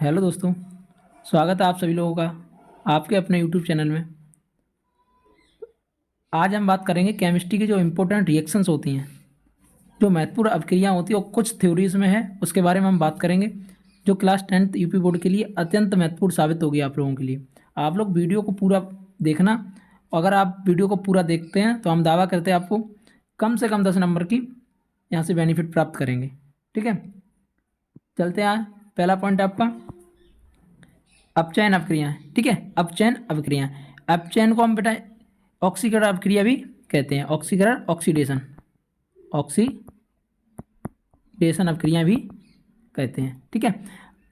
Hello दोस्तों, स्वागत है आप सभी लोगों का आपके अपने यूट्यूब चैनल में। आज हम बात करेंगे केमिस्ट्री की जो इम्पोर्टेंट रिएक्शंस होती हैं, जो महत्वपूर्ण अभिक्रियाएं होती हैं, और कुछ थ्योरीज में है उसके बारे में हम बात करेंगे, जो क्लास 10th यूपी बोर्ड के लिए अत्यंत महत्वपूर्ण साबित होगी आप लोगों के लिए। आप लोग वीडियो को पूरा देखना। अगर आप वीडियो को पूरा देखते हैं तो हम दावा करते हैं आपको कम से कम 10 नंबर की यहाँ से बेनिफिट प्राप्त करेंगे। ठीक है, चलते हैं। पहला पॉइंट आपका अपचयन अभिक्रियाएं। ठीक है, अपचयन अभिक्रियाएं। अपचयन को हम बेटा ऑक्सीकरण अभिक्रिया भी कहते हैं। ऑक्सीकरण, ऑक्सीडेशन, ऑक्सीडेशन अभिक्रिया भी कहते हैं। ठीक है,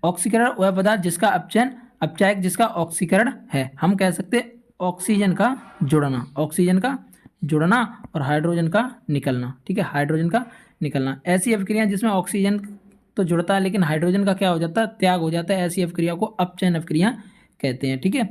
ऑक्सीकरण वह पदार्थ जिसका अपचयन अपचायक जिसका ऑक्सीकरण है। हम कह सकते हैं ऑक्सीजन का जुड़ना, ऑक्सीजन का जुड़ना और हाइड्रोजन का निकलना। ठीक है, हाइड्रोजन का निकलना। ऐसी अभिक्रिया जिसमें ऑक्सीजन तो जुड़ता है लेकिन हाइड्रोजन का क्या हो जाता है, त्याग हो जाता है, ऐसी अभिक्रिया को अपचयन अभिक्रिया कहते हैं। ठीक है,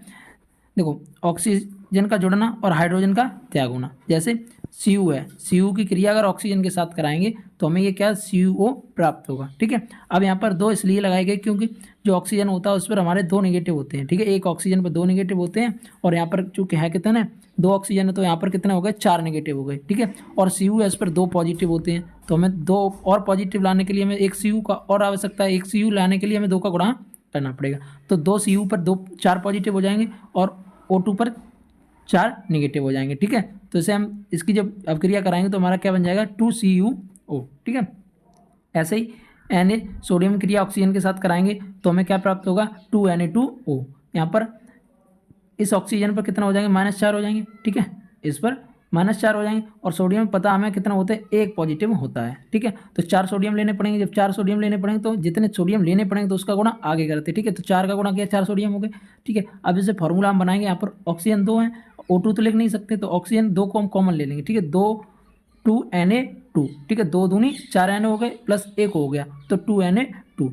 देखो ऑक्सीजन का जुड़ना और हाइड्रोजन का त्याग होना। जैसे Cu है, Cu की क्रिया अगर ऑक्सीजन के साथ कराएंगे तो हमें ये क्या CO प्राप्त होगा। ठीक है, अब यहाँ पर दो इसलिए लगाए गए क्योंकि जो ऑक्सीजन होता है उस पर हमारे दो नेगेटिव होते हैं। ठीक है, एक ऑक्सीजन पर दो नेगेटिव होते हैं और यहाँ पर चूँकि है कितने, दो ऑक्सीजन है तो यहाँ पर कितने हो गए, चार नेगेटिव हो गए। ठीक है, और CuS पर दो पॉजिटिव होते हैं तो हमें दो और पॉजिटिव लाने के लिए हमें एक Cu का और आवश्यकता है। एक Cu लाने के लिए हमें दो का गुणा करना पड़ेगा, तो दो Cu पर दो चार पॉजिटिव हो जाएंगे और O2 पर चार नेगेटिव हो जाएंगे। ठीक है, तो इसे हम इसकी जब अभिक्रिया कराएंगे तो हमारा क्या बन जाएगा, 2CuO। ठीक है, ऐसे ही Na सोडियम क्रिया ऑक्सीजन के साथ कराएंगे तो हमें क्या प्राप्त होगा, 2Na2O। यहाँ पर इस ऑक्सीजन पर कितना हो जाएंगे, -4 हो जाएंगे। ठीक है, इस पर -4 हो जाएंगे और सोडियम पता हमें कितना होता है, एक पॉजिटिव होता है। ठीक है, तो 4 सोडियम लेने पड़ेंगे। जब 4 सोडियम लेने पड़ेंगे तो जितने सोडियम लेने पड़ेंगे तो उसका गुणा आगे करते। ठीक है, तो 4 का गुणा किया, 4 सोडियम हो गए। ठीक है, अब जैसे फॉर्मूला हम बनाएंगे, यहाँ पर ऑक्सीजन 2 है, O2 तो लिख नहीं सकते, तो ऑक्सीजन 2 को हम कॉमन ले लेंगे। ठीक है, 2Na2। ठीक है, 2 दूनी 4 Na हो गए प्लस 1 हो गया तो 2Na2।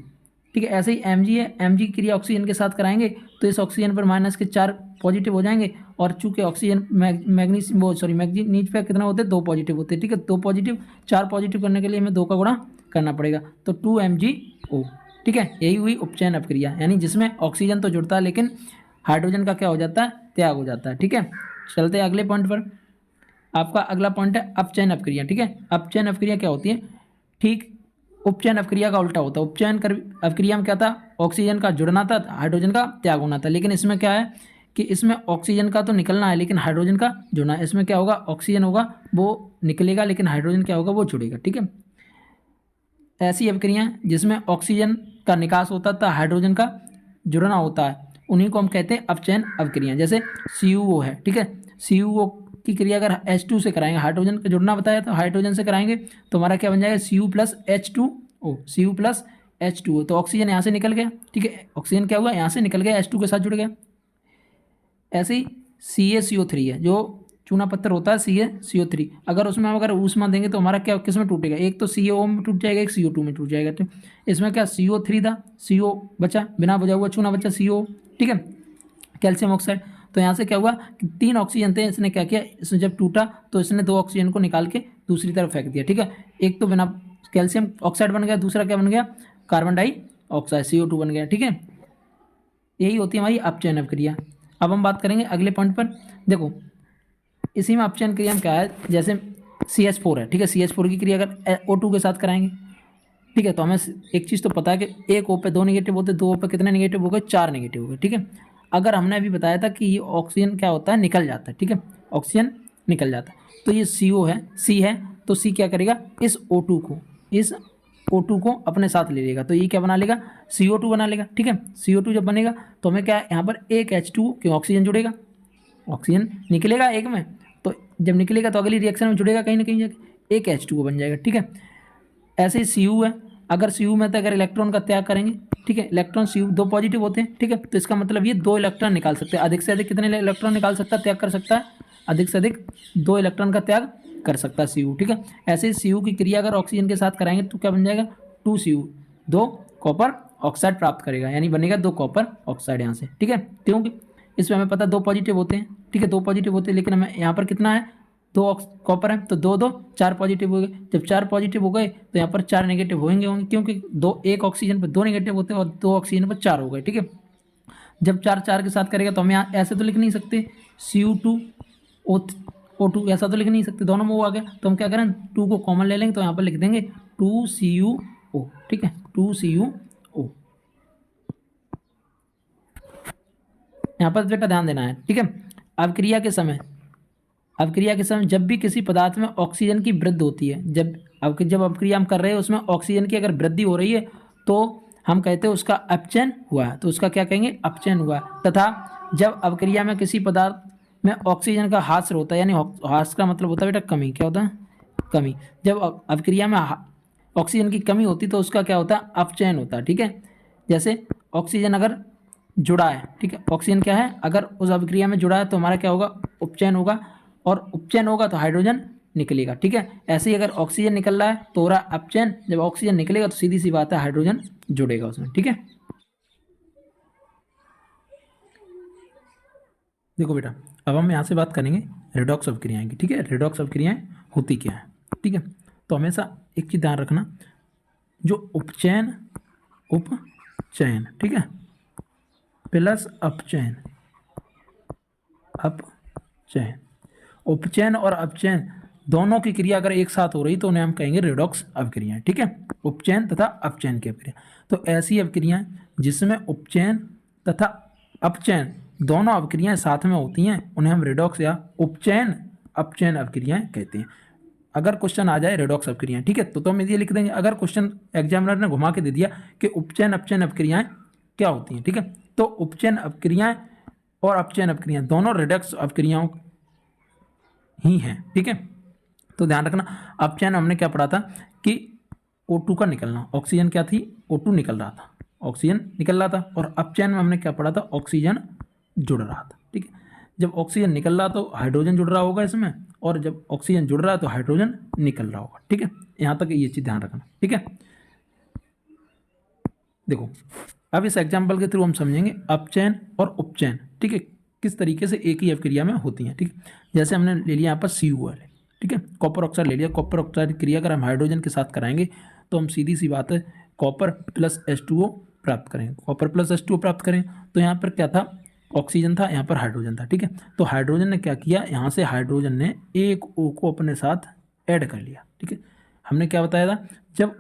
ठीक है, ऐसे ही Mg है, Mg क्रिया ऑक्सीजन के साथ कराएंगे तो इस ऑक्सीजन पर माइनस के 4 पॉजिटिव हो जाएंगे और चूंकि ऑक्सीजन मैग्नीज पे कितना होते हैं, दो पॉजिटिव होते हैं। ठीक है, दो पॉजिटिव, चार पॉजिटिव करने के लिए हमें दो का गुणा करना पड़ेगा तो 2MgO। ठीक है, यही हुई उपचयन अभिक्रिया, यानी जिसमें ऑक्सीजन तो जुड़ता है लेकिन हाइड्रोजन का क्या हो जाता है, त्याग हो जाता है। ठीक है, चलते हैं अगले पॉइंट पर। आपका अगला पॉइंट है अपचयन अभिक्रिया। ठीक है, अपचयन अभिक्रिया क्या होती है, ठीक उपचयन अभिक्रिया का उल्टा होता है। उपचयन अभिक्रिया में क्या था, ऑक्सीजन का जुड़ना था, हाइड्रोजन का त्याग होना था। लेकिन इसमें क्या है कि इसमें ऑक्सीजन का तो निकलना है लेकिन हाइड्रोजन का जुड़ना है। इसमें क्या होगा, ऑक्सीजन होगा वो निकलेगा लेकिन हाइड्रोजन क्या होगा, वो जुड़ेगा। ठीक है, ऐसी अभिक्रियाएं जिसमें ऑक्सीजन का निकास होता था, हाइड्रोजन का जुड़ना होता है, उन्हीं को हम कहते हैं अपचयन अभिक्रियाएं। जैसे CuO है। ठीक है, CuO की क्रिया अगर H2 से कराएंगे, हाइड्रोजन का जुड़ना बताया तो हाइड्रोजन से कराएंगे तो हमारा क्या बन जाएगा, Cu plus H2O, Cu plus H2O। तो ऑक्सीजन यहाँ से निकल गया। ठीक है, ऑक्सीजन क्या हुआ, यहाँ से निकल गया, H2 के साथ जुड़ गया। ऐसे ही CaCO3 है, जो चूना पत्थर होता है CaCO3, अगर उसमें हम अगर ऊष्मा देंगे तो हमारा क्या किस में टूटेगा, एक तो CaO में टूट जाएगा, एक CO2 में टूट जाएगा। तो इसमें क्या CO3 था, CO बचा, बिना बुझा हुआ चूना बचा CO। ठीक है, कैल्शियम ऑक्साइड। तो यहाँ से क्या हुआ कि 3 ऑक्सीजन थे, इसने क्या किया, इसने जब टूटा तो इसने 2 ऑक्सीजन को निकाल के दूसरी तरफ फेंक दिया। ठीक है, एक तो बिना कैल्शियम ऑक्साइड बन गया, दूसरा क्या बन गया, कार्बन डाइऑक्साइड CO2 बन गया। ठीक है, यही होती है हमारी अपचयन अभिक्रिया। अब हम बात करेंगे अगले पॉइंट पर। देखो इसी में अपचयन क्रिया में क्या है, जैसे CH4 है। ठीक है, CH4 की क्रिया अगर O2 के साथ कराएंगे, ठीक है, तो हमें एक चीज़ तो पता है कि एक O पे दो नेगेटिव होते, दो O पे कितने नेगेटिव हो गए, चार नेगेटिव हो गए। ठीक है, अगर हमने अभी बताया था कि ये ऑक्सीजन क्या होता है, निकल जाता है। ठीक है, ऑक्सीजन निकल जाता है, तो ये CO है, C है, तो C क्या करेगा, इस O2 को अपने साथ ले लेगा, तो ये क्या बना लेगा, CO2 बना लेगा। ठीक है, CO2 जब बनेगा तो हमें क्या है, यहाँ पर एक H2 क्यों ऑक्सीजन जुड़ेगा, ऑक्सीजन निकलेगा एक में, तो जब निकलेगा तो अगली रिएक्शन में जुड़ेगा कहीं ना कहीं जाके, एक H2O बन जाएगा। ठीक है, ऐसे ही Cu है, अगर Cu में तो अगर इलेक्ट्रॉन का त्याग करेंगे, ठीक है, इलेक्ट्रॉन Cu दो पॉजिटिव होते हैं। ठीक है, तो इसका मतलब ये दो इलेक्ट्रॉन निकाल सकते हैं, अधिक से अधिक कितने इलेक्ट्रॉन निकाल सकता है, त्याग कर सकता है, अधिक से अधिक दो इलेक्ट्रॉन का त्याग कर सकता है Cu। ठीक है, ऐसे ही Cu की क्रिया अगर ऑक्सीजन के साथ कराएंगे तो क्या बन जाएगा, 2Cu, दो कॉपर ऑक्साइड प्राप्त करेगा, यानी बनेगा दो कॉपर ऑक्साइड यहाँ से। ठीक है, क्योंकि इसमें हमें पता दो पॉजिटिव होते हैं। ठीक है, दो पॉजिटिव होते हैं लेकिन हमें यहाँ पर कितना है, 2 कॉपर है तो 2 2 4 पॉजिटिव हो गए। जब 4 पॉजिटिव हो गए तो यहाँ पर 4 नेगेटिव होंगे क्योंकि एक ऑक्सीजन पर 2 नेगेटिव होते हैं और 2 ऑक्सीजन पर 4 हो गए। ठीक है, जब 4 4 के साथ करेगा तो हम यहाँ ऐसे तो लिख नहीं सकते Cu2O2 ऐसा तो लिख नहीं सकते, दोनों में वो आ गया तो हम क्या करें 2 को कॉमन ले लेंगे तो यहाँ पर लिख देंगे 2CuO। ठीक है, 2CuO। यहाँ पर बेटा ध्यान देना है। ठीक है, अभिक्रिया के समय जब भी किसी पदार्थ में ऑक्सीजन की वृद्धि होती है, जब अभिक्रिया हम कर रहे हैं उसमें ऑक्सीजन की अगर वृद्धि हो रही है तो हम कहते हैं उसका अपचयन हुआ है, तो उसका क्या कहेंगे अपचयन हुआ है। तथा जब अभिक्रिया में किसी पदार्थ में ऑक्सीजन का ह्रास होता है, यानी ह्रास का मतलब होता है बेटा कमी, क्या होता है कमी। जब अभिक्रिया में ऑक्सीजन की कमी होती तो उसका क्या होता है अपचयन होता है। ठीक है, जैसे ऑक्सीजन अगर जुड़ा है, ठीक है, ऑक्सीजन क्या है अगर उस अभिक्रिया में जुड़ा है तो हमारा क्या होगा उपचयन होगा, और उपचयन होगा तो हाइड्रोजन निकलेगा। ठीक है, ऐसे ही अगर ऑक्सीजन निकल रहा है तो हो रहा है अपचयन, जब ऑक्सीजन निकलेगा तो सीधी सी बात है हाइड्रोजन जुड़ेगा उसमें। ठीक है, देखो बेटा अब हम यहाँ से बात करेंगे रेडॉक्स अभिक्रियाएं की। ठीक है, रेडॉक्स अभिक्रियाएं होती क्या है। ठीक है, तो हमेशा एक चीज़ ध्यान रखना, जो उपचयन ठीक है प्लस अपचयन उपचयन और अपचयन दोनों की क्रिया अगर एक साथ हो रही तो उन्हें हम कहेंगे रेडॉक्स अभिक्रियाएं। ठीक है, उपचयन तथा अपचयन की अभिक्रिया। तो ऐसी अभिक्रियाएं जिसमें उपचयन तथा अपचयन दोनों अभिक्रियाएं साथ में होती हैं उन्हें हम रेडॉक्स या उपचयन अपचयन अभिक्रियाएं कहते हैं। अगर क्वेश्चन आ जाए रेडॉक्स अभिक्रियाएं, ठीक है, तो हम ये लिख देंगे। अगर क्वेश्चन एग्जामिनर ने घुमा के दे दिया कि उपचयन अपचयन अभिक्रियाएं क्या होती हैं, ठीक है, तो उपचयन अभिक्रियाएं और अपचयन अभिक्रियाएं दोनों रेडॉक्स अभिक्रियाओं ही हैं। ठीक है, तो ध्यान रखना अपचयन हमने क्या पढ़ा था कि O2 का निकलना, ऑक्सीजन क्या थी O2 निकल रहा था, ऑक्सीजन निकल रहा था, और अपचयन में हमने क्या पढ़ा था ऑक्सीजन जुड़ रहा था। ठीक है, जब ऑक्सीजन निकल रहा तो हाइड्रोजन जुड़ रहा होगा इसमें, और जब ऑक्सीजन जुड़ रहा है तो हाइड्रोजन निकल रहा होगा। ठीक है, यहाँ तक ये चीज़ ध्यान रखना। ठीक है, देखो अब इस एग्जाम्पल के थ्रू हम समझेंगे अपचयन और उपचयन। ठीक है, किस तरीके से एक ही अभिक्रिया में होती हैं। ठीक है, जैसे हमने ले लिया यहाँ पर CuO। ठीक है, कॉपर ऑक्साइड ले लिया, कॉपर ऑक्साइड क्रिया अगर हम हाइड्रोजन के साथ कराएंगे तो हम सीधी सी बात है कॉपर प्लस H2O प्राप्त करेंगे। कॉपर प्लस H2O प्राप्त करें तो यहाँ पर क्या था ऑक्सीजन था, यहाँ पर हाइड्रोजन था। ठीक है, तो हाइड्रोजन ने क्या किया, यहाँ से हाइड्रोजन ने एक O को अपने साथ ऐड कर लिया। ठीक है, हमने क्या बताया था जब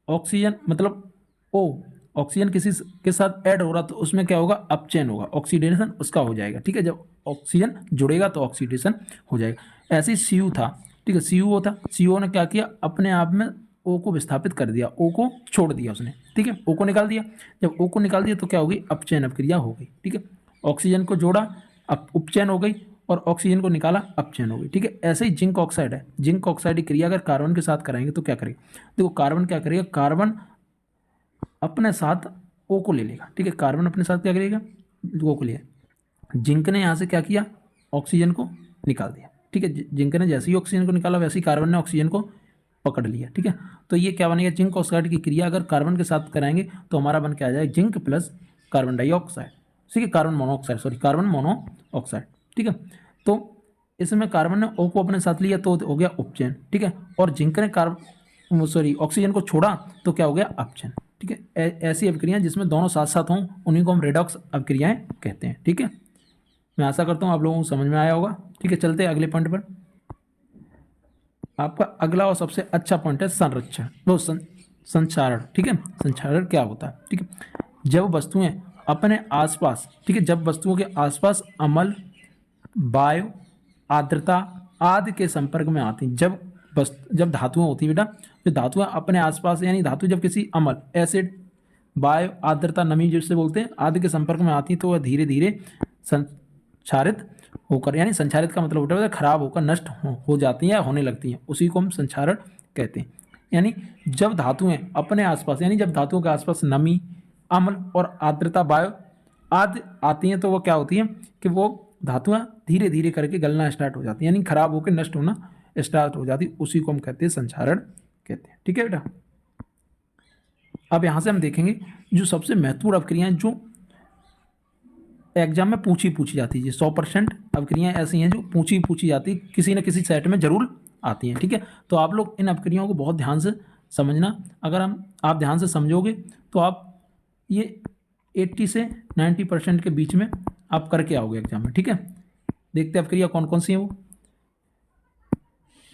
ऑक्सीजन मतलब O ऑक्सीजन किसी के साथ ऐड हो रहा तो उसमें क्या होगा अपचयन होगा, ऑक्सीडेशन उसका हो जाएगा। ठीक है, जब ऑक्सीजन जुड़ेगा तो ऑक्सीडेशन हो जाएगा। ऐसे ही Cu था, ठीक है, CuO था, CuO ने क्या किया अपने आप में O को विस्थापित कर दिया, O को छोड़ दिया उसने। ठीक है, O को निकाल दिया, जब O को निकाल दिया तो क्या होगी अपचयन अभिक्रिया हो गई। ठीक है, ऑक्सीजन को जोड़ा अब उपचयन हो गई, और ऑक्सीजन को निकाला अपचयन हो गई। ठीक है, ऐसे ही जिंक ऑक्साइड है, जिंक ऑक्साइड की क्रिया अगर कार्बन के साथ कराएंगे तो क्या करेगा, देखो कार्बन क्या करेगा, कार्बन अपने साथ O को ले लेगा। ठीक है, कार्बन अपने साथ क्या करेगा O को लिया, जिंक ने यहाँ से क्या किया ऑक्सीजन को निकाल दिया। ठीक है, जिंक ने जैसे ही ऑक्सीजन को निकाला वैसे ही कार्बन ने ऑक्सीजन को पकड़ लिया। ठीक है, तो ये क्या बनेगा जिंक ऑक्साइड की क्रिया अगर कार्बन के साथ कराएंगे तो हमारा बन के आ जाएगा जिंक प्लस कार्बन डाइऑक्साइड, ठीक है, कार्बन मोनोऑक्साइड। ठीक है, तो इसमें कार्बन ने O को अपने साथ लिया तो हो गया उपचयन। ठीक है, और जिंक ने ऑक्सीजन को छोड़ा तो क्या हो गया अपचयन। ठीक है, ऐसी अभिक्रियाएं जिसमें दोनों साथ साथ हों उन्हीं को हम रेडॉक्स अभिक्रियाएं कहते हैं। ठीक है, मैं आशा करता हूँ आप लोगों को समझ में आया होगा। ठीक है, चलते हैं अगले पॉइंट पर। आपका अगला और सबसे अच्छा पॉइंट है संरक्षण, वो संचारण। ठीक है, संचारण क्या होता है, ठीक है, जब वस्तुएं अपने आसपास, ठीक है, जब वस्तुओं के आसपास अम्ल, वायु, आर्द्रता आदि के संपर्क में आती हैं, जब धातुएं होती हैं बेटा, जो धातुएं अपने आसपास यानी धातु जब किसी अम्ल, एसिड, वायु, आर्द्रता, नमी जिससे बोलते हैं आदि के संपर्क में आती हैं तो वह धीरे धीरे संचारित होकर, यानी संचारित का मतलब होता है खराब होकर नष्ट हो जाती हैं या होने लगती हैं, उसी को हम संचारण कहते हैं। यानी जब धातुएं अपने आसपास, यानी जब धातुओं के आसपास नमी, अम्ल और आर्द्रता, वायु आदि आती हैं तो वो क्या होती है कि वो धातुएं धीरे धीरे करके गलना स्टार्ट हो जाती हैं, यानी खराब होकर नष्ट होना स्टार्ट हो जाती, उसी को हम कहते हैं संचारण कहते हैं। ठीक है बेटा, अब यहां से हम देखेंगे जो सबसे महत्वपूर्ण अभिक्रियाएं जो एग्जाम में पूछी जाती है, 100% अवक्रियाएं ऐसी हैं जो पूछी जाती किसी न किसी सेट में जरूर आती हैं, ठीक है। तो आप लोग इन अवक्रियाओं को बहुत ध्यान से समझना। अगर आप ध्यान से समझोगे तो आप ये 80 से 90% के बीच में आप करके आओगे एग्जाम में, ठीक है। देखते हैं अवक्रिया कौन कौन सी है वो।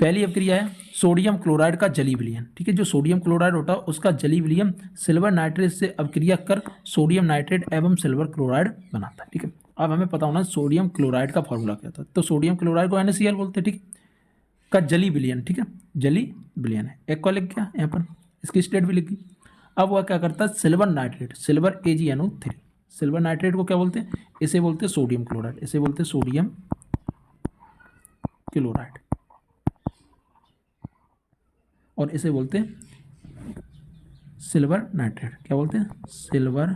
पहली अवक्रिया है सोडियम क्लोराइड का जलीय विलयन, ठीक है। जो सोडियम क्लोराइड होता है उसका जलीय विलयन सिल्वर नाइट्रेट से अवक्रिया कर सोडियम नाइट्रेट एवं सिल्वर क्लोराइड बनाता है, ठीक है। अब हमें पता होना सोडियम क्लोराइड का फॉर्मूला क्या था। तो सोडियम क्लोराइड को NaCl बोलते हैं, ठीक का जलीय विलयन, ठीक है, जलीय विलयन है। एक को लिख गया यहाँ पर, इसकी स्टेट भी लिखी। अब वह क्या करता है silver nitrate, silver AgNO3, silver nitrate को क्या बोलते हैं, इसे बोलते हैं सोडियम क्लोराइड, इसे बोलते हैं सोडियम क्लोराइड, और इसे बोलते हैं सिल्वर नाइट्रेट। क्या बोलते हैं, सिल्वर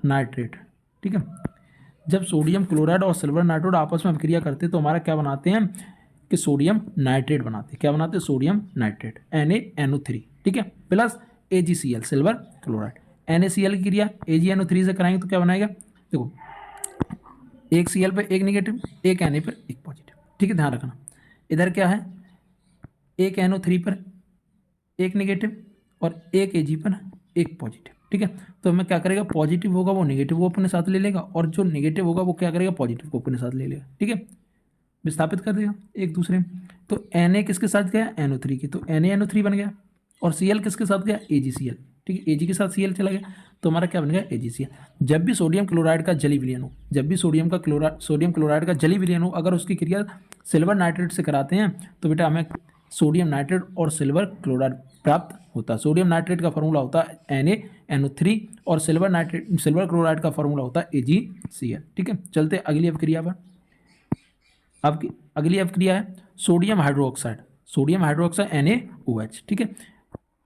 नाइट्रेट, ठीक है। जब सोडियम क्लोराइड और सिल्वर नाइट्रेट आपस में अभिक्रिया करते हैं तो हमारा क्या बनाते हैं कि सोडियम नाइट्रेट बनाते हैं। क्या बनाते हैं, सोडियम नाइट्रेट NaNO3, ठीक है, plus AgCl silver chloride. NaCl की क्रिया AgNO3 से कराएंगे तो क्या बनाएगा, देखो एक Cl पर एक नेगेटिव, एक Na पर एक पॉजिटिव, ठीक है, ध्यान रखना। इधर क्या है, एक NO3 पर एक नेगेटिव और एक Ag पर एक पॉजिटिव, ठीक है। तो हमें क्या करेगा, पॉजिटिव होगा वो नेगेटिव को अपने साथ ले लेगा, और जो नेगेटिव होगा वो क्या करेगा, पॉजिटिव को अपने साथ ले लेगा, ठीक है, विस्थापित कर देगा एक दूसरे में। तो Na किसके साथ गया, NO3 की, तो NaNO3 बन गया, और Cl किसके साथ गया, AgCl, ठीक है, Ag के साथ Cl चला गया, तो हमारा क्या बन गया, AgCl। जब भी सोडियम क्लोराइड का जलीय विलयन हो, जब भी सोडियम क्लोराइड का जलीय विलयन हो, अगर उसकी क्रिया सिल्वर नाइट्रेट से कराते हैं तो बेटा हमें सोडियम नाइट्रेट और सिल्वर क्लोराइड प्राप्त होता है। सोडियम नाइट्रेट का फॉर्मूला होता है NaNO3 और सिल्वर क्लोराइड का फॉर्मूला होता है AgCl, ठीक है। चलते अगली अभिक्रिया पर। अब अगली अभिक्रिया है sodium hydroxide, sodium hydroxide NaOH, ठीक है।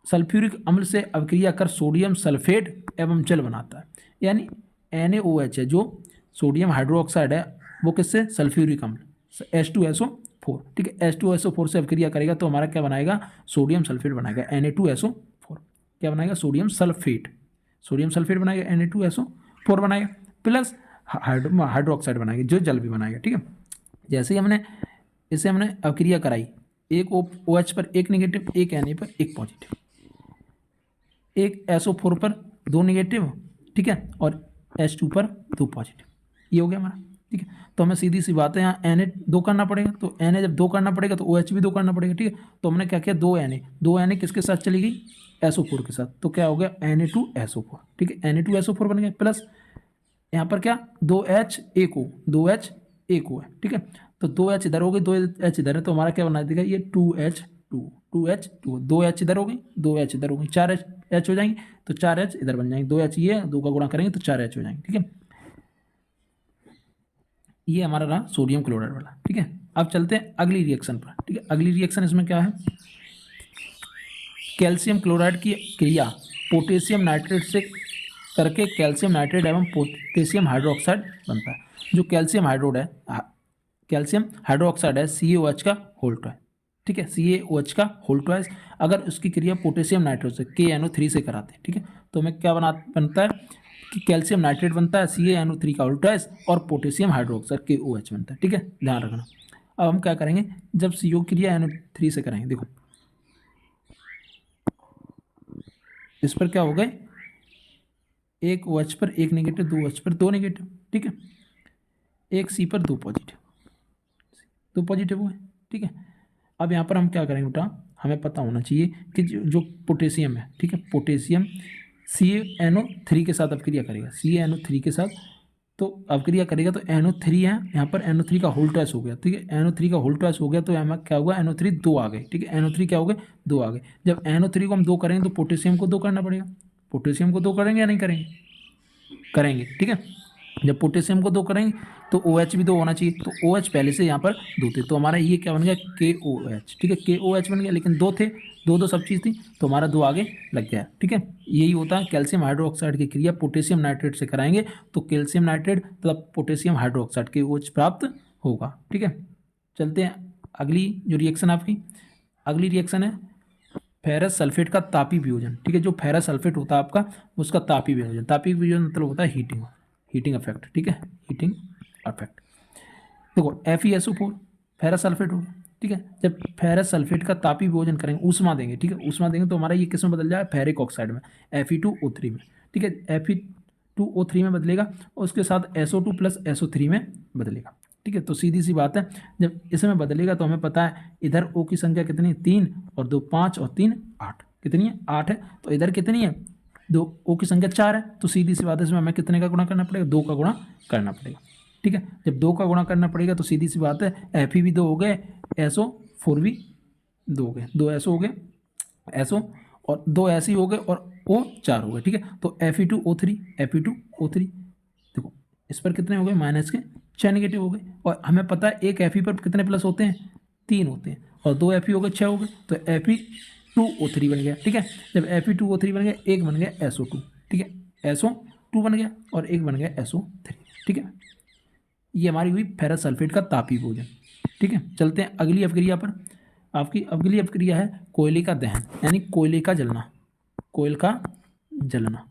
सल्फ्यूरिक अम्ल से अभिक्रिया कर सोडियम सल्फेट एवं जल बनाता है। यानी NaOH है जो सोडियम हाइड्रोक्साइड है वो किससे, सल्फ्यूरिक अम्ल H2SO4, ठीक है, H2SO4 से अभिक्रिया करेगा तो हमारा क्या बनाएगा, सोडियम सल्फेट बनाएगा Na2SO4। क्या बनाएगा, सोडियम सल्फेट, सोडियम सल्फेट बनाएगा Na2SO4 बनाएगा, प्लस हाइड्रोक्साइड बनाएगा जो जल भी बनाएगा, ठीक है। जैसे ही हमने अभिक्रिया कराई, एक OH पर एक नेगेटिव, एक Na पर एक पॉजिटिव, एक SO4 पर दो नेगेटिव, ठीक है, और H2 पर दो पॉजिटिव, ये हो गया हमारा, ठीक है। तो हमें सीधी सी बात है, यहाँ Na 2 करना पड़ेगा, तो Na जब 2 करना पड़ेगा तो OH भी 2 करना पड़ेगा, ठीक है। तो हमने क्या किया, दो Na किसके साथ चली गई, SO4 के साथ, तो क्या हो गया Na2SO4, ठीक है, Na2SO4 बन गया, प्लस यहाँ पर क्या 2H 1O, 2H 1O है, ठीक है। तो 2H इधर हो गई, 2H इधर है, तो हमारा क्या बना देगा, ये 2H2, 2H इधर हो गई, 2H इधर हो गई, 4H हो जाएंगे, तो 4H इधर बन जाएंगे, 2H ये 2 का गुणा करेंगे तो 4H हो जाएंगे, ठीक है। ये हमारा रहा सोडियम क्लोराइड वाला, ठीक है। अब चलते हैं अगली रिएक्शन पर, ठीक है। अगली रिएक्शन इसमें क्या है, कैल्शियम क्लोराइड की क्रिया पोटेशियम नाइट्रेट से करके कैल्शियम नाइट्रेट एवं पोटेशियम हाइड्रोक्साइड बनता है। जो कैल्शियम हाइड्रोक्साइड है CaOH का होल ट्वाइस, ठीक है, CaOH का होल ट्वाइस, अगर उसकी क्रिया पोटेशियम नाइट्रेट से KNO3 से कराते हैं, ठीक है, तो हमें क्या बनता है कि कैल्शियम नाइट्रेट बनता है CaNO3 का होल ट्वाइस और पोटेशियम हाइड्रोक्साइड KOH बनता है, ठीक है, ध्यान रखना। अब हम क्या करेंगे, जब CO क्रिया NO3 से कराएंगे, देखो इस पर क्या हो गए, एक OH पर एक नेगेटिव, दो OH पर दो नेगेटिव, ठीक है, एक C पर दो पॉजिटिव हुए, ठीक है। अब यहाँ पर हम क्या करेंगे बेटा, हमें पता होना चाहिए कि जो पोटेशियम है, ठीक है, पोटेशियम CaNO3 के साथ अभिक्रिया करेगा, CaNO3 के साथ तो अभिक्रिया करेगा तो NO3 है, यहाँ पर NO3 का होल ट्वाइस हो गया, ठीक है, NO3 का होल ट्वाइस हो गया तो यहाँ क्या हुआ, NO3 2 आ गए, ठीक है, NO3 क्या हो गए, 2 आ गए। जब NO3 को हम 2 करेंगे तो पोटेशियम को 2 करना पड़ेगा, पोटेशियम को 2 करेंगे या नहीं करेंगे, करेंगे, ठीक है। जब पोटेशियम को 2 करेंगे तो OH भी 2 होना चाहिए, तो OH पहले से यहाँ पर 2 थे, तो हमारा ये क्या बन गया, KOH, ठीक है, KOH बन गया, लेकिन 2 थे, दो सब चीज़ थी, तो हमारा 2 आगे लग गया, ठीक है। यही होता है कैल्शियम हाइड्रोक्साइड की क्रिया पोटेशियम नाइट्रेट से कराएंगे तो कैल्शियम नाइट्रेट तथा पोटेशियम हाइड्रोक्साइड KOH प्राप्त होगा, ठीक है। चलते हैं अगली जो रिएक्शन आपकी, अगली रिएक्शन है फेरस सल्फेट का तापी वियोजन, ठीक है। जो फेरस सल्फेट होता है आपका उसका तापी वियोजन, तापी वियोजन मतलब होता है हीटिंग इफेक्ट, ठीक है, हीटिंग इफेक्ट। देखो FeSO4 फेरस सल्फेट हो गया, ठीक है। जब फेरस सल्फेट का तापी विभोजन करेंगे, ऊष्मा देंगे, ठीक है, ऊष्मा देंगे तो हमारा ये किस में बदल जाएगा, फेरिक ऑक्साइड में, Fe2O3 में, ठीक है। Fe2O3 में बदलेगा और उसके साथ SO2 प्लस SO3 में बदलेगा, ठीक है। तो सीधी सी बात है, जब इसमें बदलेगा तो हमें पता है इधर O की संख्या कितनी है, 3 और 2 5 और 3 8, कितनी है, 8 है। तो इधर कितनी है, 2, O की संख्या 4 है, तो सीधी सी बात है इसमें हमें कितने का गुणा करना पड़ेगा, 2 का गुणा करना पड़ेगा, ठीक है। जब 2 का गुणा करना पड़ेगा तो सीधी सी बात है Fe भी 2 हो गए, SO4 भी 2 हो गए, 2 SO हो गए, SO और 2 ऐसे ही हो गए और O 4 हो गए, ठीक है। तो Fe2O3 देखो इस पर कितने हो गए, माइनस के 6 नेगेटिव हो गए, और हमें पता है एक Fe पर कितने प्लस होते हैं, 3 होते हैं, और 2 Fe हो गए, 6 हो गए, तो Fe2O3 बन गया, ठीक है। जब Fe2O3 बन गया, एक बन गया SO2, ठीक है, SO2 बन गया और एक बन गया SO3, ठीक है। ये हमारी हुई फेरस सल्फेट का तापी भोजन, ठीक है। चलते हैं अगली अपक्रिया पर। आपकी अगली अपक्रिया है कोयले का दहन, यानी कोयले का जलना, कोयल का जलना।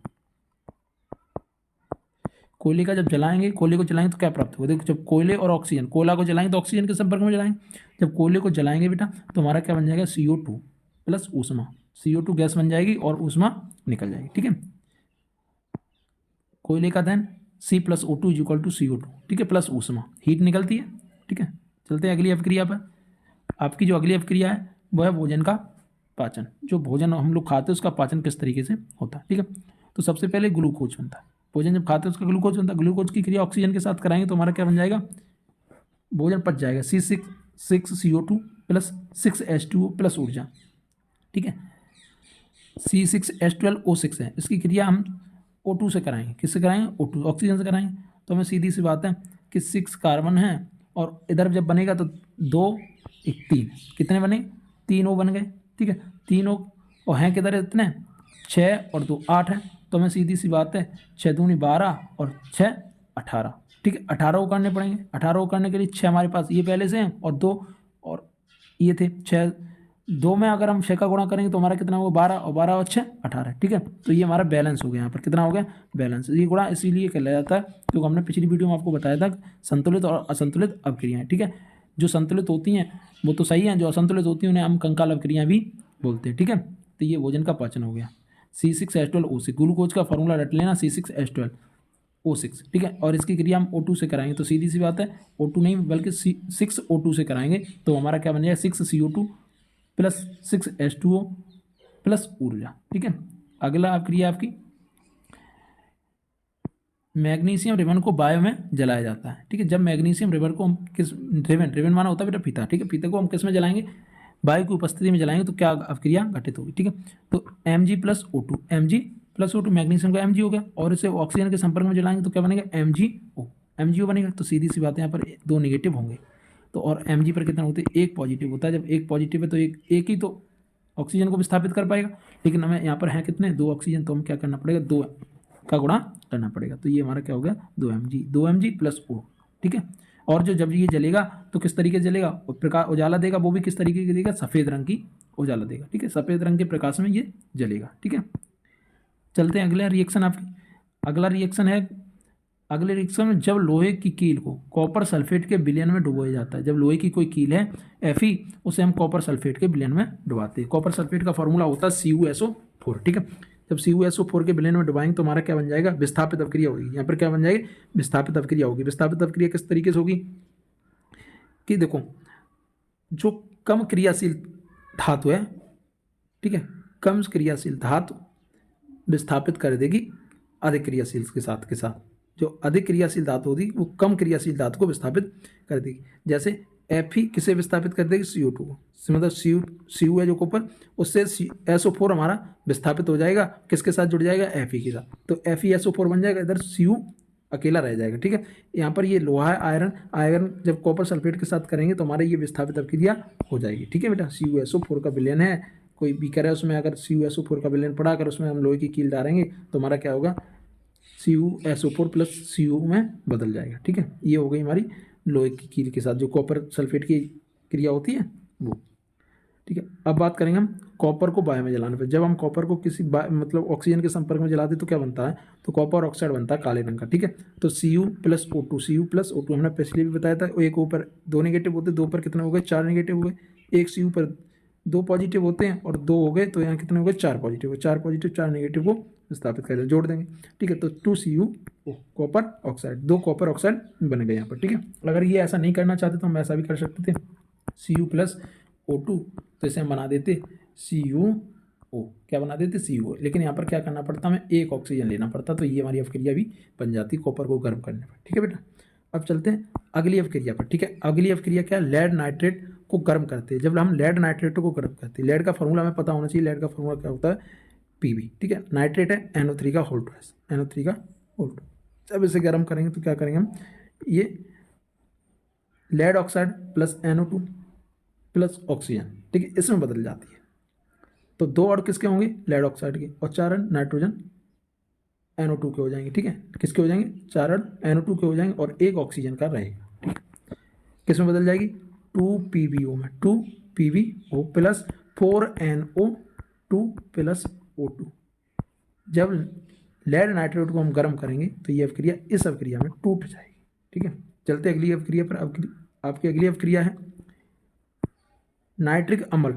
कोयले का जब जलाएंगे, कोयले को जलाएंगे तो क्या प्राप्त होगा, देखो जब कोयले और ऑक्सीजन, कोयला को जलाएंगे तो ऑक्सीजन के संपर्क में जलाएंगे, जब कोयले को जलाएंगे बेटा तो हमारा क्या बन जाएगा, CO2 प्लस ऊष्मा, CO2 गैस बन जाएगी और ऊष्मा निकल जाएगी, ठीक है। कोयले का दहन C+O2 = CO2, ठीक है, प्लस ऊष्मा, हीट निकलती है, ठीक है। चलते हैं अगली अपक्रिया पर। आपकी जो अगली अपक्रिया है वो है भोजन का पाचन, जो भोजन हम लोग खाते हैं उसका पाचन किस तरीके से होता है, ठीक है। तो सबसे पहले ग्लूकोज बनता है, भोजन जब खाते हैं उसका ग्लूकोज बनता है, ग्लूकोज की क्रिया ऑक्सीजन के साथ कराएंगे तो हमारा क्या बन जाएगा, भोजन पच जाएगा, C6CO2 प्लस 6H2O प्लस ऊर्जा, ठीक है। C6H12O6 है, इसकी क्रिया हम O2 से कराएंगे, किससे कराएंगे, O2 ऑक्सीजन से कराएंगे, तो हमें सीधी सी बात है कि 6 कार्बन है और इधर जब बनेगा तो 2 1 3, कितने बने, 3 O बन गए, ठीक है, 3 O, और हैं किधर इतने, 6 और 2 8 है, तो हमें सीधी सी बात है 6 दूनी 12 और 6 18, ठीक है। 18 को करने पड़ेंगे, 18 को करने के लिए 6 हमारे पास ये पहले से हैं और 2 और ये थे 6, 2 में अगर हम 6 का गुणा करेंगे तो हमारा कितना होगा, 12 और 12 और 6 18, ठीक है। तो ये हमारा बैलेंस हो गया, यहाँ पर कितना हो गया, बैलेंस। ये गुणा इसीलिए कहलाया जाता है क्योंकि हमने पिछली वीडियो में आपको बताया था संतुलित और असंतुलित अपक्रियाएं, ठीक है। जो संतुलित होती हैं वो तो सही हैं, जो असंतुलित होती हैं उन्हें हम कंकाल अपक्रियाएं भी बोलते हैं, ठीक है। तो ये भोजन का पाचन हो गया। C6H12O6, ग्लूकोज का फॉर्मूला रट लेना, C6H12O6, ठीक है। और इसकी क्रिया हम O2 से कराएंगे तो सीधी सी बात है O2 नहीं बल्कि 6O2 से कराएंगे तो हमारा क्या बन जाएगा, 6CO2 प्लस 6H2O प्लस ऊर्जा, ठीक है। अगला अपक्रिया आपकी मैग्नीशियम रिबन को वायु में जलाया जाता है, ठीक है। जब मैग्नीशियम रिबन को हम किस, रिबन माना होता है बेटा फीता, ठीक है, फीते को हम किस में जलाएंगे, वायु की उपस्थिति में जलाएंगे तो क्या अपक्रिया घटित होगी, ठीक है। तो Mg+O2, Mg+O2, मैग्नीशियम का Mg हो गया और इसे ऑक्सीजन के संपर्क में जलाएंगे तो क्या बनेगा, MgO बनेगा। तो सीधी सी बात है यहाँ पर 2 नेगेटिव होंगे, तो और Mg पर कितना होते हैं, 1 पॉजिटिव होता है। जब 1 पॉजिटिव है तो एक ही तो ऑक्सीजन को विस्थापित कर पाएगा, लेकिन हमें यहाँ पर है कितने, 2 ऑक्सीजन, तो हम क्या करना पड़ेगा, 2 का गुणा करना पड़ेगा। तो ये हमारा क्या हो गया, 2 Mg प्लस O, ठीक है। और जो जब ये जलेगा तो किस तरीके से जलेगा, प्रकाश उजाला देगा, वो भी किस तरीके की देगा, सफ़ेद रंग की उजाला देगा, ठीक है, सफ़ेद रंग के प्रकाश में ये जलेगा, ठीक है। चलते हैं अगला रिएक्शन आपकी। अगला रिएक्शन है, अगले रिएक्शन में जब लोहे की कील को कॉपर सल्फेट के विलयन में डुबोया जाता है, जब लोहे की कोई कील है Fe, उसे हम कॉपर सल्फेट के विलयन में डुबाते हैं। कॉपर सल्फेट का फॉर्मूला होता है CuSO4, ठीक है। जब CuSO4 के विलयन में डुबाएंगे तो हमारा क्या बन जाएगा, विस्थापित अपक्रिया होगी। यहाँ पर क्या बन जाएगी, विस्थापित अपक्रिया होगी। विस्थापित अपक्रिया किस तरीके से होगी कि देखो, जो कम क्रियाशील धातु है, ठीक है, कम क्रियाशील धातु विस्थापित कर देगी अधिक क्रियाशील के साथ जो अधिक क्रियाशील धातु होगी वो कम क्रियाशील धातु को विस्थापित कर देगी। जैसे Fe किसे विस्थापित कर देगी, CO2 को, मतलब Cu है जो कॉपर, उससे SO4 हमारा विस्थापित हो जाएगा, किसके साथ जुड़ जाएगा, Fe के साथ, तो FeSO4 बन जाएगा, इधर Cu अकेला रह जाएगा, ठीक है। यहाँ पर ये लोहा है, आयरन जब कॉपर सल्फेट के साथ करेंगे तो हमारे ये विस्थापित अपक्रिया हो जाएगी, ठीक है बेटा। CuSO4 का विलयन है, कोई बीकर है उसमें अगर CuSO4 का विलयन पड़ा कर उसमें हम लोहे की कील डालेंगे तो हमारा क्या होगा, CuSO4 प्लस Cu में बदल जाएगा, ठीक है। ये हो गई हमारी लोहे की कील के साथ जो कॉपर सल्फेट की क्रिया होती है वो। ठीक है। अब बात करेंगे हम कॉपर को बायो में जलाने पर। जब हम कॉपर को किसी मतलब ऑक्सीजन के संपर्क में जलाते तो क्या बनता है, तो कॉपर ऑक्साइड बनता है काले रंग का। ठीक है, तो Cu+O2, Cu+O2 हमने पिछले भी बताया था, एक ऊपर 2 नेगेटिव होते, 2 पर कितने हो गए, 4 नेगेटिव हो गए। एक Cu पर 2 पॉजिटिव होते हैं और 2 हो गए, तो यहाँ कितने हो गए, 4 पॉजिटिव, 4 पॉजिटिव 4 नेगेटिव को स्थापित कर जोड़ देंगे। ठीक है, तो 2Cu copper oxide, 2 copper oxide बन गए यहाँ पर। ठीक है, अगर ये ऐसा नहीं करना चाहते तो हम ऐसा भी कर सकते थे, Cu+O2, तो इसे हम बना देते CuO, क्या बना देते CuO। लेकिन यहाँ पर क्या करना पड़ता, हमें एक ऑक्सीजन लेना पड़ता, तो ये हमारी अवक्रिया भी बन जाती कॉपर को गर्म करने पर। ठीक है बेटा, अब चलते हैं अगली अवक्रिया पर। ठीक है, अगली अवक्रिया क्या, लेड नाइट्रेट को गर्म करते हैं। जब हम लेड नाइट्रेट को गर्म करते हैं, लेड का फॉर्मूला हमें पता होना चाहिए, लेड का फॉर्मूला क्या होता है, Pb। ठीक है, नाइट्रेट है NO3 का होल ट्वाइस, NO3 का होल ट्वाइस। जब इसे गर्म करेंगे तो क्या करेंगे हम, ये lead oxide plus NO2 plus oxygen, ठीक है, इसमें बदल जाती है। तो 2 अणु किसके होंगे, लेड ऑक्साइड के, और 4 अणु नाइट्रोजन NO2 के हो जाएंगे। ठीक है, किसके हो जाएंगे, 4 अणु NO2 के हो जाएंगे और एक ऑक्सीजन का रहेगा। ठीक है, किसमें बदल जाएगी, 2PbO में, 2PbO plus 4NO2 plus O2। जब लेड नाइट्रेट को हम गर्म करेंगे तो ये अवक्रिया इस अवक्रिया में टूट जाएगी। ठीक है, चलते अगली अवक्रिया पर। आपकी अगली अवक्रिया है नाइट्रिक अम्ल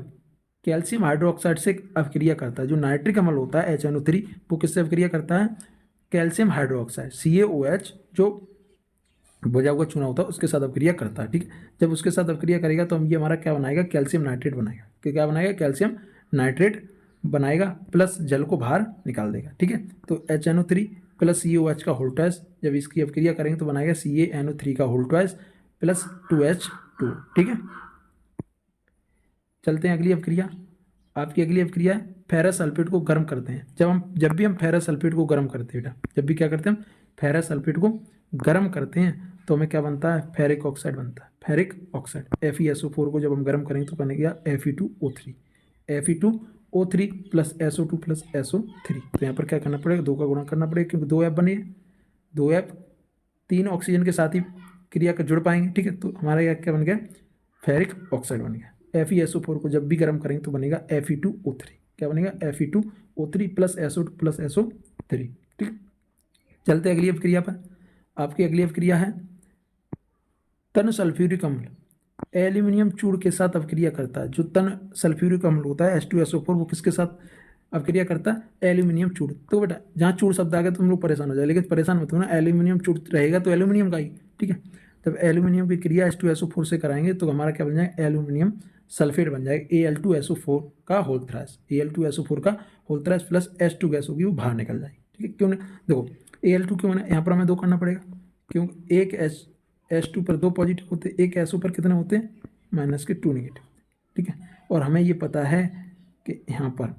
कैल्शियम हाइड्रोक्साइड से अवक्रिया करता है। जो नाइट्रिक अम्ल होता है HNO3, वो किससे अवक्रिया करता है, कैल्शियम हाइड्रोक्साइड CaOH, जो बुझा हुआ चूना होता है उसके साथ अवक्रिया करता है। ठीक है, जब उसके साथ अवक्रिया करेगा तो हम ये हमारा क्या बनाएगा, कैल्शियम नाइट्रेट बनाएगा। क्या बनाएगा, कैल्शियम नाइट्रेट बनाएगा, प्लस जल को बाहर निकाल देगा। ठीक है, तो HNO3 प्लस CaOH का होल ट्वाइस, जब इसकी अवक्रिया करेंगे तो बनाएगा CaNO3 का होल ट्वाइस प्लस 2H2। ठीक है, चलते हैं अगली अवक्रिया। आपकी अगली अवक्रिया है फेरस सल्फेट को गर्म करते हैं। जब भी हम फेरस सल्फेट को गर्म करते हैं बेटा, जब भी क्या करते हैं हम फेरस सल्फेट को गर्म करते हैं तो हमें क्या बनता है, फेरिक ऑक्साइड बनता है, फेरिक ऑक्साइड। FeSO4 को जब हम गर्म करेंगे तो बनेगा Fe2O3, Fe2O3 plus SO2 plus SO3। तो यहाँ पर क्या करना पड़ेगा, 2 का गुणा करना पड़ेगा, क्योंकि 2 F बने, 2 F 3 ऑक्सीजन के साथ ही क्रिया कर जुड़ पाएंगे। ठीक है, तो हमारा यह क्या बन गया, फेरिक ऑक्साइड बन गया। FeSO4 को जब भी गर्म करेंगे तो बनेगा Fe2O3, क्या बनेगा, Fe2O3 plus SO2 plus SO3। ठीक, चलते अगली अवक्रिया पर। आपकी अगली अवक्रिया है तन सल्फ्यूरिक अम्ल एल्यूमिनियम चूड़ के साथ अवक्रिया करता है। जो तन सल्फ्यूरिक अम्ल होता है H2SO4, वो किसके साथ अवक्रिया करता है, एल्यूमिनियम चूड़। तो बेटा जहाँ चूड़ शब्द आ गया तो हम लोग परेशान हो जाए, लेकिन परेशान मत होना, एल्यूमिनियम चूड़ रहेगा तो एल्यूमिनियम का ही। ठीक है, जब एल्यूमिनियम की क्रिया H2SO4 से कराएंगे तो हमारा क्या बन जाएगा, एल्यूमिनियम सल्फेट बन जाएगा, Al2SO4 का होल थ्राइस, Al2SO4 का whole thrice plus H2 gas होगी, वो बाहर निकल जाएगी। ठीक है, क्यों नहीं, देखो Al2 क्यों बना, यहाँ पर हमें 2 करना पड़ेगा, क्यों, एक H2 पर 2 पॉजिटिव होते, एक SO पर कितने होते हैं, -2 नेगेटिव। ठीक है, और हमें ये पता है कि यहाँ पर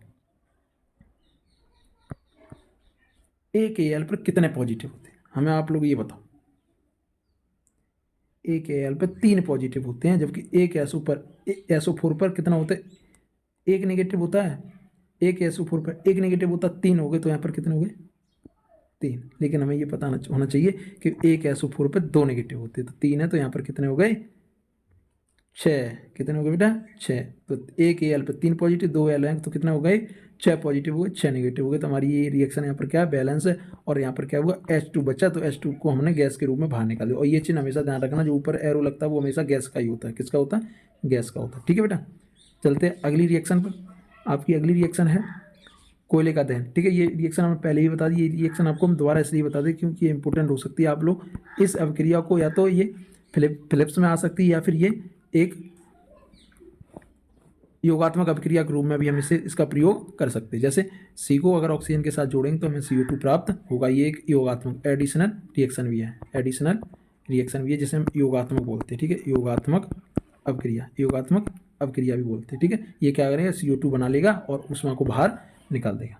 एक Al पर कितने पॉजिटिव होते हैं, हमें आप लोग ये बताओ। एक Al पर 3 पॉजिटिव होते हैं, जबकि एक SO4 पर कितना होता है, 1 नेगेटिव होता है। एक SO4 पर 1 नेगेटिव होता है, 3 हो गए, तो यहाँ पर कितने हो गए, 3। लेकिन हमें ये पता होना चाहिए कि एक SO4 पर 2 नेगेटिव होते हैं, तो 3 है, तो यहाँ पर कितने हो गए, 6। कितने हो गए बेटा, 6। तो एक Al पर 3 पॉजिटिव, 2 Al हैं, तो कितने हो गए, 6 पॉजिटिव हो गए, 6 नेगेटिव हो गए। तो हमारी ये रिएक्शन यहाँ पर क्या है, बैलेंस है। और यहाँ पर क्या हुआ, H2 बचा, तो H2 को हमने गैस के रूप में बाहर निकाल दिया। और ये चिन्ह हमेशा ध्यान रखना, जो ऊपर एरो लगता है वो हमेशा गैस का ही होता है। किसका होता है, गैस का होता है। ठीक है बेटा, चलते हैं अगली रिएक्शन पर। आपकी अगली रिएक्शन है कोयले का दहन। ठीक है, ये रिएक्शन हमें पहले ही बता दी, ये रिएक्शन आपको हम दोबारा इसलिए बता दें क्योंकि ये इंपॉर्टेंट हो सकती है। आप लोग इस अवक्रिया को या तो ये फिलिप्स में आ सकती है, या फिर ये एक योगात्मक अभिक्रिया के रूप में भी हम इसका प्रयोग कर सकते हैं। जैसे सी को अगर ऑक्सीजन के साथ जोड़ेंगे तो हमें CO2 प्राप्त होगा। ये एक योगात्मक एडिशनल रिएक्शन भी है, एडिशनल रिएक्शन भी है, जिसे हम योगात्मक बोलते हैं। ठीक है, योगात्मक अभिक्रिया भी बोलते हैं। ठीक है, ये क्या करेगा, CO2 बना लेगा और ऊष्मा को बाहर निकाल देगा।